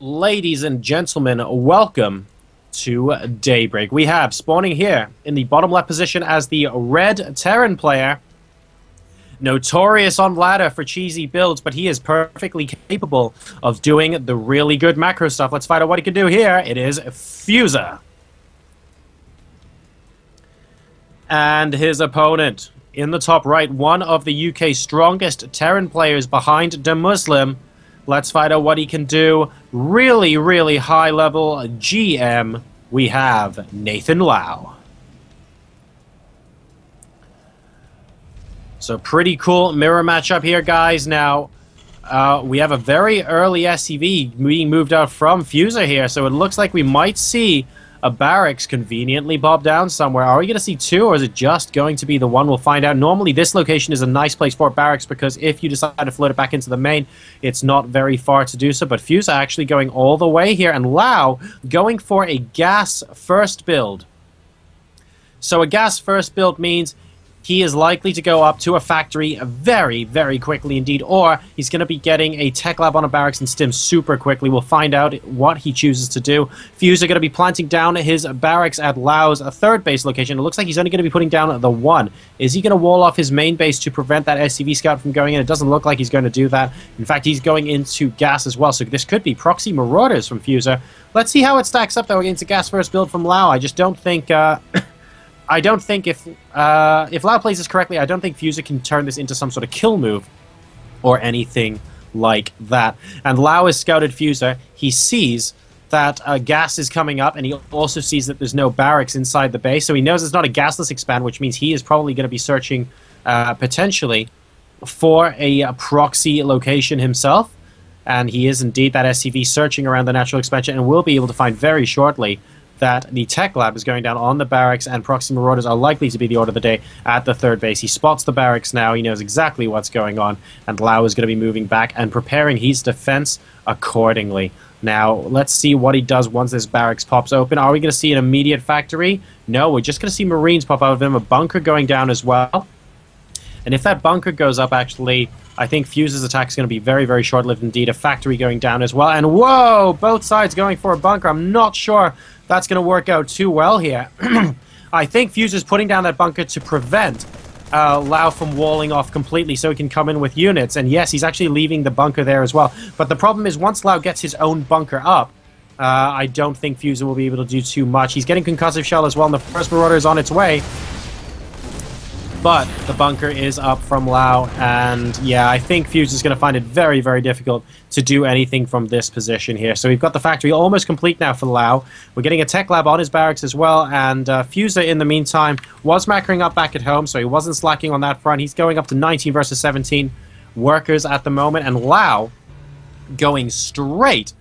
Ladies and gentlemen, welcome to Daybreak. We have spawning here in the bottom left position as the red Terran player, notorious on ladder for cheesy builds, but he is perfectly capable of doing the really good macro stuff. Let's find out what he can do here. It is Fuzer. And his opponent in the top right, one of the UK's strongest Terran players behind the Muslim. Let's find out what he can do. Really, really high level GM. We have Nathan Lau. So pretty cool mirror matchup here, guys. Now, we have a very early SCV being moved out from Fuzer here. So it looks like we might see a barracks conveniently bob down somewhere. Are we going to see two, or is it just going to be the one? We'll find out. Normally, this location is a nice place for barracks because if you decide to float it back into the main, it's not very far to do so. But Fuzer actually going all the way here, and Lau going for a gas first build. So a gas first build means he is likely to go up to a factory very, very quickly indeed, or he's going to be getting a tech lab on a barracks and stim super quickly. We'll find out what he chooses to do. Fuzer going to be planting down his barracks at Lau's third base location. It looks like he's only going to be putting down the one. Is he going to wall off his main base to prevent that SCV scout from going in? It doesn't look like he's going to do that. In fact, he's going into gas as well, so this could be proxy marauders from Fuzer. Let's see how it stacks up, though, against a gas first build from Lau. I just don't think... I don't think if Lau plays this correctly, I don't think Fuzer can turn this into some sort of kill move or anything like that. And Lau has scouted Fuzer. He sees that gas is coming up, and he also sees that there's no barracks inside the base. So he knows it's not a gasless expand, which means he is probably going to be searching potentially for a proxy location himself. And he is indeed that SCV searching around the natural expansion, and will be able to find very shortly that the tech lab is going down on the barracks, and proxy marauders are likely to be the order of the day at the third base. He spots the barracks now. He knows exactly what's going on, and Lau is going to be moving back and preparing his defense accordingly. Now, let's see what he does once this barracks pops open. Are we going to see an immediate factory? No, we're just going to see Marines pop out of him, a bunker going down as well. And if that bunker goes up, actually, I think Fuzer's attack is going to be very, very short-lived indeed. A factory going down as well. And whoa, both sides going for a bunker. I'm not sure that's going to work out too well here. I think Fuzer's putting down that bunker to prevent Lau from walling off completely so he can come in with units. And yes, he's actually leaving the bunker there as well. But the problem is once Lau gets his own bunker up, I don't think Fuzer will be able to do too much. He's getting concussive shell as well, and the first marauder is on its way. But the bunker is up from Lau, and yeah, I think Fuzer's going to find it very, very difficult to do anything from this position here. So we've got the factory almost complete now for Lau. We're getting a tech lab on his barracks as well, and Fuzer, in the meantime, was macroing up back at home, so he wasn't slacking on that front. He's going up to 19 versus 17 workers at the moment, and Lau going straight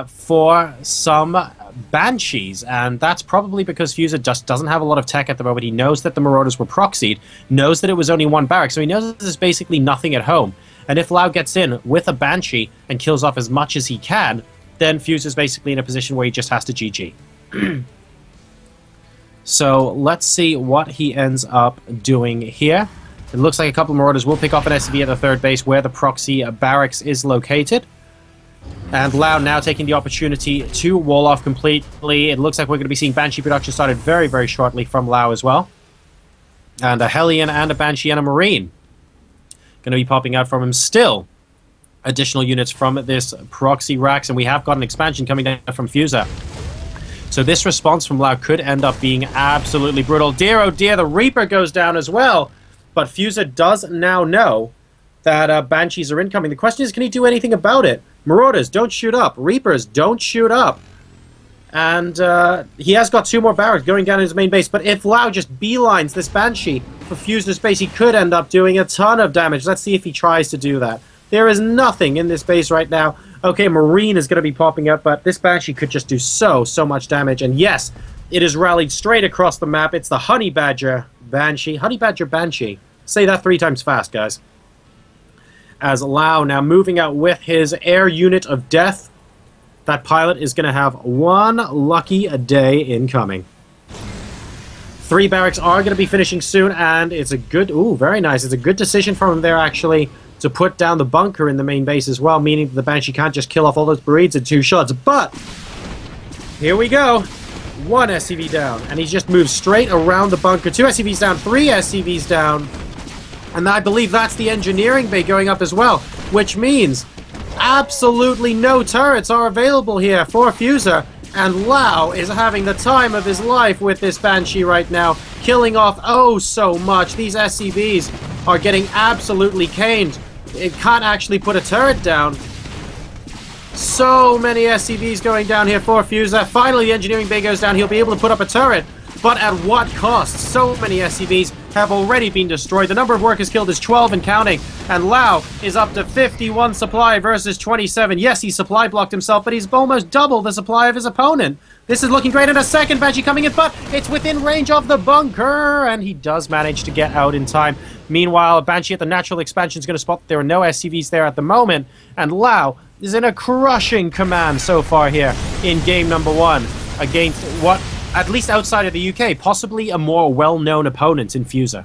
for some Banshees, and that's probably because Fuzer just doesn't have a lot of tech at the moment. He knows that the Marauders were proxied, knows that it was only one barrack, so he knows there's basically nothing at home. And if Lau gets in with a Banshee and kills off as much as he can, then Fuzer's basically in a position where he just has to GG. So let's see what he ends up doing here. It looks like a couple of Marauders will pick off an SCV at the third base where the proxy barracks is located. And Lau now taking the opportunity to wall off completely. It looks like we're going to be seeing Banshee production started very, very shortly from Lau as well. And a Hellion and a Banshee and a Marine going to be popping out from him still. Additional units from this proxy racks, and we have got an expansion coming down from Fuzer. So this response from Lau could end up being absolutely brutal. Dear, oh dear, the Reaper goes down as well. But Fuzer does now know that Banshees are incoming. The question is, can he do anything about it? Marauders, don't shoot up. Reapers, don't shoot up. And he has got two more barracks going down his main base, but if Lau just beelines this Banshee for Fuzer's base, he could end up doing a ton of damage. Let's see if he tries to do that. There is nothing in this base right now. Okay, Marine is going to be popping up, but this Banshee could just do so much damage. And yes, it is rallied straight across the map. It's the Honey Badger Banshee. Honey Badger Banshee. Say that 3 times fast, guys. As Lau now moving out with his air unit of death. That pilot is going to have one lucky day incoming. 3 barracks are going to be finishing soon, and it's a good... Ooh, very nice. It's a good decision from him there, actually, to put down the bunker in the main base as well, meaning that the Banshee can't just kill off all those Marines in 2 shots. But here we go. 1 SCV down, and he's just moved straight around the bunker. 2 SCVs down, 3 SCVs down, and I believe that's the engineering bay going up as well, which means absolutely no turrets are available here for Fuzer, and Lau is having the time of his life with this Banshee right now, killing off oh so much. These SCVs are getting absolutely caned. It can't actually put a turret down. So many SCVs going down here for Fuzer. Finally, the engineering bay goes down. He'll be able to put up a turret, but at what cost? So many SCVs have already been destroyed. The number of workers killed is 12 and counting, and Lau is up to 51 supply versus 27. Yes, he supply blocked himself, but he's almost double the supply of his opponent. This is looking great, and a second Banshee coming in, but it's within range of the bunker, and he does manage to get out in time. Meanwhile, a Banshee at the natural expansion is going to spot that there are no SCVs there at the moment, and Lau is in a crushing command so far here in game number 1 against what, at least outside of the UK, possibly a more well-known opponent in Fuzer.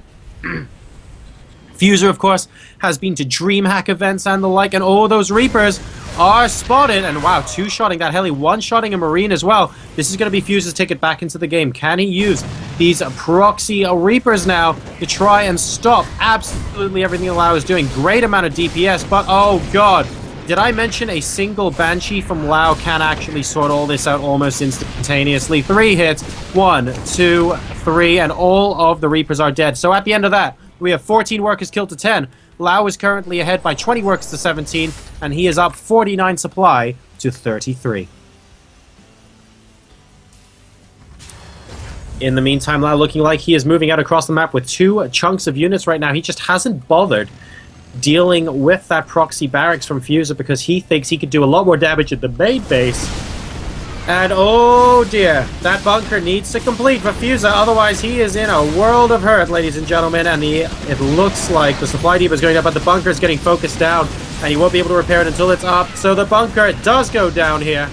Fuzer, of course, has been to DreamHack events and the like, and all those Reapers are spotted. And wow, 2-shotting that heli, 1-shotting a Marine as well. This is going to be Fuzer's ticket back into the game. Can he use these proxy Reapers now to try and stop absolutely everything Lau is doing? Great amount of DPS, but oh god. Did I mention a single Banshee from Lau can actually sort all this out almost instantaneously? 3 hits, 1, 2, 3, and all of the Reapers are dead. So at the end of that, we have 14 workers killed to 10. Lau is currently ahead by 20 workers to 17, and he is up 49 supply to 33. In the meantime, Lau looking like he is moving out across the map with 2 chunks of units right now. He just hasn't bothered dealing with that proxy barracks from Fuzer because he thinks he could do a lot more damage at the main base. And oh dear, that bunker needs to complete for Fuzer, otherwise he is in a world of hurt, ladies and gentlemen, and it looks like the supply depot is going up, but the bunker is getting focused down, and he won't be able to repair it until it's up, so the bunker does go down here.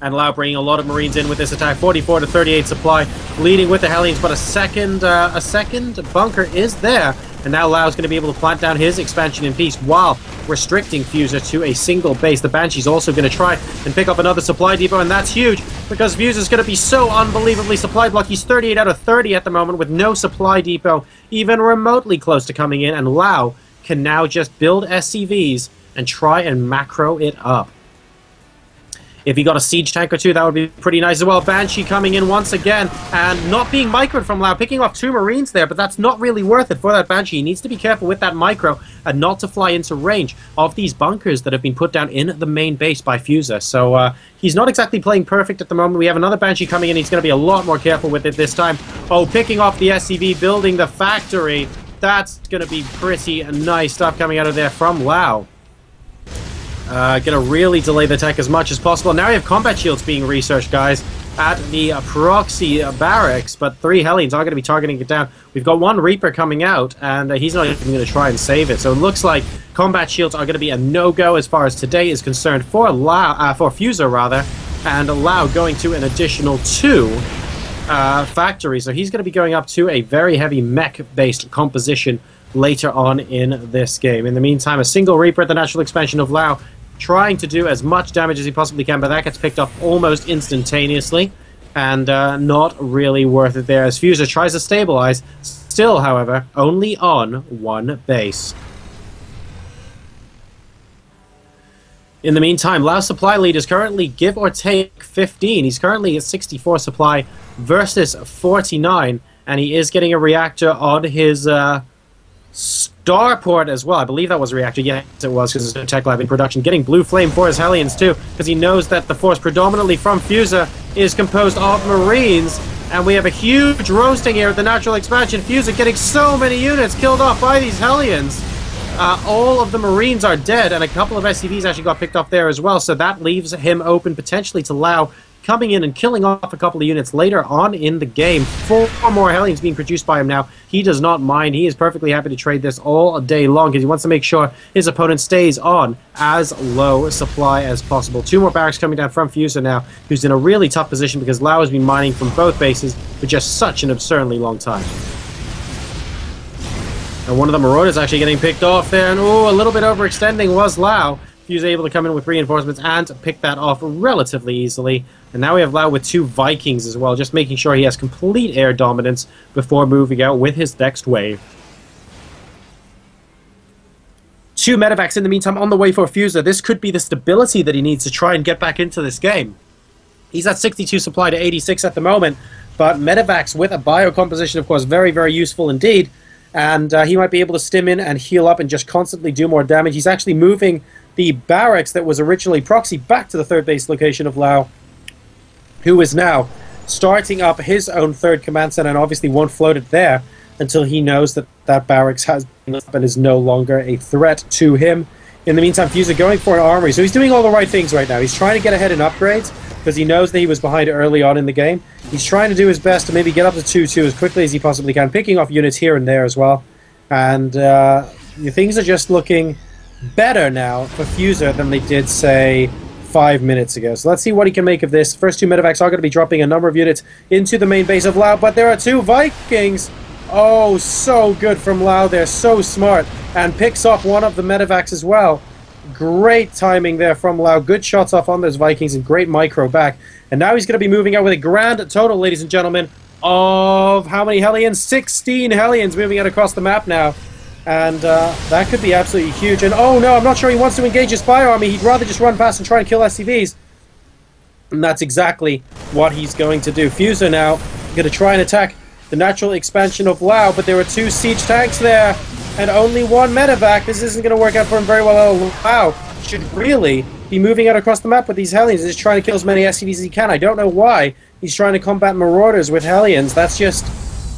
And Lau bringing a lot of Marines in with this attack, 44 to 38 supply, leading with the Hellions, but a second bunker is there. And now Lau's going to be able to plant down his expansion in peace while restricting Fuzer to a single base. The Banshee's also going to try and pick up another supply depot, and that's huge because Fuzer's going to be so unbelievably supply blocked. He's 38 out of 30 at the moment with no supply depot even remotely close to coming in, and Lau can now just build SCVs and try and macro it up. If he got a siege tank or 2, that would be pretty nice as well. Banshee coming in once again and not being microed from Lau, picking off 2 Marines there, but that's not really worth it for that Banshee. He needs to be careful with that micro and not to fly into range of these bunkers that have been put down in the main base by Fuzer. So he's not exactly playing perfect at the moment. We have another Banshee coming in. He's going to be a lot more careful with it this time. Oh, picking off the SCV, building the factory. That's going to be pretty nice stuff coming out of there from Lau. Gonna really delay the attack as much as possible. Now we have combat shields being researched, guys, at the proxy barracks, but 3 Hellions are going to be targeting it down. We've got 1 Reaper coming out, and he's not even going to try and save it. So it looks like combat shields are going to be a no-go as far as today is concerned for Fuzer, rather, and Lau going to an additional 2 factories. So he's going to be going up to a very heavy mech-based composition later on in this game. In the meantime, a single Reaper at the natural expansion of Lau, trying to do as much damage as he possibly can, but that gets picked up almost instantaneously, and not really worth it there as Fuzer tries to stabilize, still, however, only on 1 base. In the meantime, Lau's supply lead is currently give or take 15. He's currently at 64 supply versus 49, and he is getting a reactor on his starport as well. I believe that was a reactor. Yes, it was, because it's a tech lab in production. Getting blue flame for his Hellions too, because he knows that the force predominantly from Fuzer is composed of Marines, and we have a huge roasting here at the natural expansion. Fuzer getting so many units killed off by these Hellions. All of the Marines are dead, and a couple of SCVs actually got picked off there as well, so that leaves him open potentially to Lau coming in and killing off a couple of units later on in the game. 4 more Hellions being produced by him now. He does not mind. He is perfectly happy to trade this all day long because he wants to make sure his opponent stays on as low supply as possible. 2 more barracks coming down from Fuzer now, who's in a really tough position because Lau has been mining from both bases for just such an absurdly long time. And one of the Marauders actually getting picked off there. And oh, a little bit overextending was Lau. He was able to come in with reinforcements and pick that off relatively easily. And now we have Lau with 2 Vikings as well, just making sure he has complete air dominance before moving out with his next wave. 2 medevacs in the meantime on the way for Fuzer. This could be the stability that he needs to try and get back into this game. He's at 62 supply to 86 at the moment, but medevacs with a bio composition, of course, very, very useful indeed. And he might be able to stim in and heal up and just constantly do more damage. He's actually moving the barracks that was originally proxy back to the 3rd base location of Lau, who is now starting up his own 3rd command center and obviously won't float it there until he knows that that barracks has been up and is no longer a threat to him. In the meantime, Fuzer going for an armory. So he's doing all the right things right now. He's trying to get ahead in upgrades because he knows that he was behind early on in the game. He's trying to do his best to maybe get up to 2-2 as quickly as he possibly can, picking off units here and there as well. And things are just looking better now for Fuzer than they did, say, 5 minutes ago. So let's see what he can make of this. First 2 medevacs are going to be dropping a number of units into the main base of Lau, but there are 2 Vikings. Oh, so good from Lau there. So smart. And picks off one of the medevacs as well. Great timing there from Lau. Good shots off on those Vikings and great micro back. And now he's going to be moving out with a grand total, ladies and gentlemen, of how many Hellions? 16 Hellions moving out across the map now. And that could be absolutely huge. And oh no, I'm not sure he wants to engage his spy army. He'd rather just run past and try and kill SCVs. And that's exactly what he's going to do. Fuzer now going to try and attack the natural expansion of Lau, but there were 2 siege tanks there and only 1 medevac. This isn't going to work out for him very well. Lau should really be moving out across the map with these Hellions. He's trying to kill as many SCVs as he can. I don't know why he's trying to combat Marauders with Hellions. That's just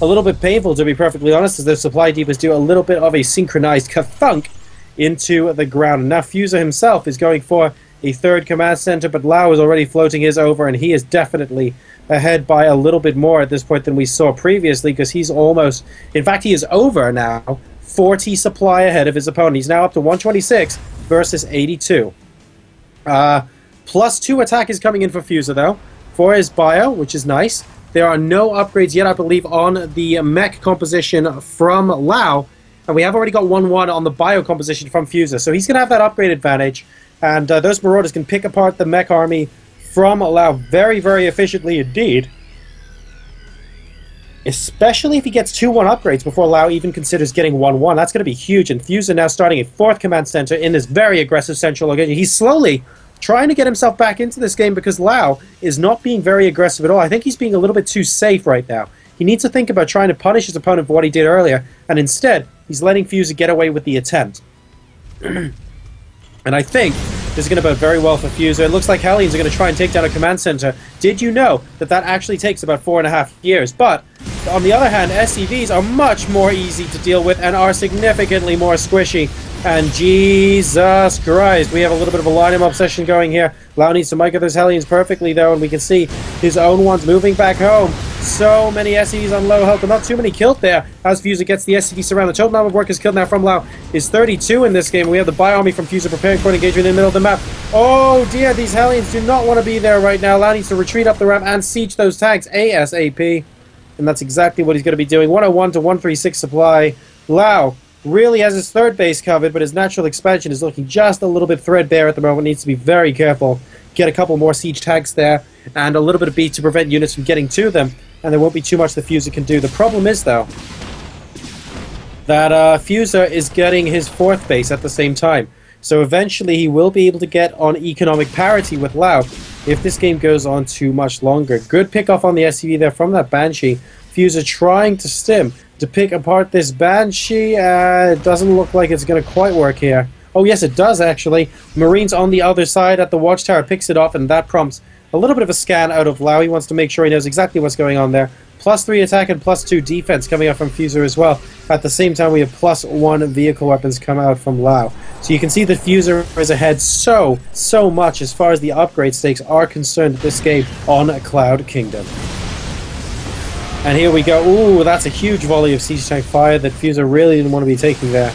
a little bit painful, to be perfectly honest, as those supply depots do a little bit of a synchronized ka-thunk into the ground. And now Fuzer himself is going for a 3rd command center, but Lau is already floating his over, and he is definitely ahead by a little bit more at this point than we saw previously, because he's almost, in fact, he is over now, 40 supply ahead of his opponent. He's now up to 126 versus 82. +2 attack is coming in for Fuzer, though, for his bio, which is nice. There are no upgrades yet, I believe, on the mech composition from Lau, and we have already got 1-1 on the bio composition from Fuzer, so he's going to have that upgrade advantage, and those Marauders can pick apart the mech army from Lau very, very efficiently indeed. Especially if he gets 2-1 upgrades before Lau even considers getting 1-1. That's going to be huge. And Fuzer now starting a 4th command center in this very aggressive central location. He's slowly trying to get himself back into this game because Lau is not being very aggressive at all. I think he's being a little bit too safe right now. He needs to think about trying to punish his opponent for what he did earlier. And instead, he's letting Fuzer get away with the attempt. And I think this is going to bode very well for Fuzer. It looks like Hellions are going to try and take down a command center. Did you know that that actually takes about 4.5 years? But, on the other hand, SCVs are much more easy to deal with and are significantly more squishy. And Jesus Christ, we have a little bit of a line-up obsession going here. Lau needs to micro those Hellions perfectly, though, and we can see his own ones moving back home. So many SCVs on low health, but not too many killed there. As Fuzer gets the SCV surround, the total number of workers killed now from Lau is 32 in this game. We have the bio army from Fuzer preparing for an engagement in the middle of the map. Oh dear, these Hellions do not want to be there right now. Lau needs to retreat up the ramp and siege those tanks ASAP. And that's exactly what he's going to be doing. 101 to 136 supply. Lau really has his 3rd base covered, but his natural expansion is looking just a little bit threadbare at the moment. Needs to be very careful. Get a couple more siege tanks there, and a little bit of beat to prevent units from getting to them, and there won't be too much the Fuzer can do. The problem is, though, that Fuzer is getting his 4th base at the same time. So eventually he will be able to get on economic parity with Lau if this game goes on too much longer. Good pick off on the SCV there from that Banshee. Fuzer trying to stim to pick apart this Banshee. It doesn't look like it's going to quite work here. Oh yes, it does actually. Marines on the other side at the watchtower picks it off, and that prompts a little bit of a scan out of Lau. He wants to make sure he knows exactly what's going on there. +3 attack and +2 defense coming up from Fuzer as well. At the same time, we have +1 vehicle weapons come out from Lau. So you can see that Fuzer is ahead so much as far as the upgrade stakes are concerned this game on Cloud Kingdom. And here we go. Ooh, that's a huge volley of siege tank fire that Fuzer really didn't want to be taking there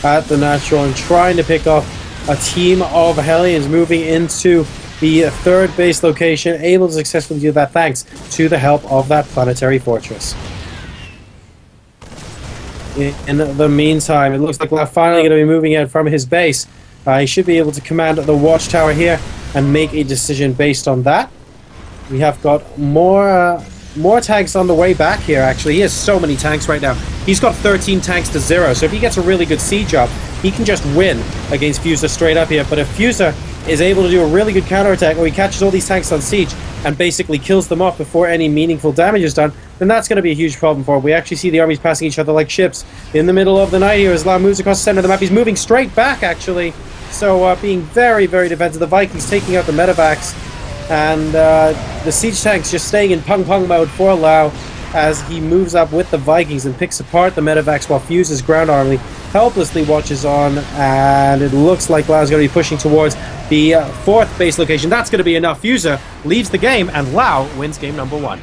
at the natural, and trying to pick off a team of Hellions moving into the 3rd base location, able to successfully do that thanks to the help of that planetary fortress. In the meantime, it looks like we're finally going to be moving in from his base. He should be able to command the watchtower here and make a decision based on that. We have got more tanks on the way back here, actually. He has so many tanks right now. He's got 13 tanks to 0, so if he gets a really good siege up, he can just win against Fuzer straight up here. But if Fuzer is able to do a really good counterattack where he catches all these tanks on siege and basically kills them off before any meaningful damage is done, then that's going to be a huge problem for him. We actually see the armies passing each other like ships in the middle of the night here as Lao moves across the center of the map. He's moving straight back, actually. So being very, very defensive. The Vikings taking out the medevacs. And the siege tanks just staying in pung-pung mode for Lao as he moves up with the Vikings and picks apart the medevacs while Fuzer's ground army helplessly watches on. And it looks like Lao's going to be pushing towards the 4th base location. That's going to be enough. Fuzer leaves the game and Lao wins game number 1.